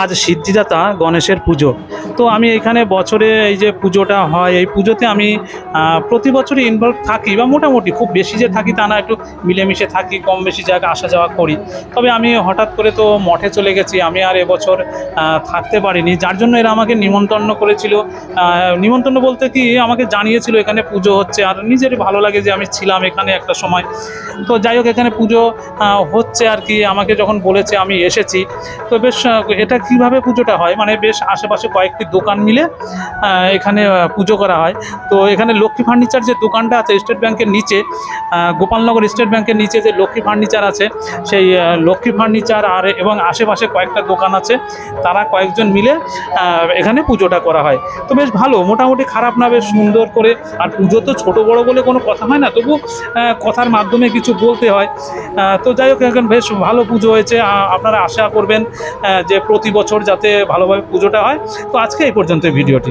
আজ সিদ্ধিদাতা গণেশের পুজো। তো আমি এখানে বছরে এই যে পুজোটা হয়, এই পুজোতে আমি প্রতি বছরই ইনভলভ থাকি, বা মোটামুটি খুব বেশি যে থাকি তা না, একটু মিলেমিশে থাকি, কম বেশি জায়গা আসা যাওয়া করি। তবে আমি হঠাৎ করে তো মঠে চলে গেছি, আমি আর এবছর থাকতে পারিনি, যার জন্য এরা আমাকে নিমন্ত্রণ করেছিল। নিমন্ত্রণ বলতে কি, আমাকে জানিয়েছিল এখানে পুজো হচ্ছে, আর নিজেরই ভালো লাগে যে আমি ছিলাম এখানে একটা সময়। তো যাই হোক, এখানে পুজো হচ্ছে আর কি, আমাকে যখন বলেছে আমি এসেছি। তো বেশ এটা কিভাবে পুজোটা হয়, মানে বেশ আশেপাশে কয়েকটি দোকান মিলে এখানে পুজো করা হয়। তো এখানে লক্ষ্মী ফার্নিচার যে দোকানটা আছে স্টেট ব্যাংকের নিচে, গোপালনগর স্টেট ব্যাংকের নিচে যে লক্ষ্মী ফার্নিচার আছে, সেই লক্ষ্মী ফার্নিচার আর এবং আশেপাশে কয়েকটা দোকান আছে, তারা কয়েকজন মিলে এখানে পুজোটা করা হয়। তো বেশ ভালো, মোটামুটি খারাপ না, বেশ সুন্দর করে। আর পুজো তো ছোটো বড়ো বলে কোনো কথা হয় না, তবু কথার মাধ্যমে কিছু বলতে হয়। তো যাই হোক, এখন বেশ ভালো পুজো হয়েছে। আপনারা আশা করবেন যে প্রতি বছর যাতে ভালোভাবে পুজোটা হয়। তো আজকে এই পর্যন্ত ভিডিওটি।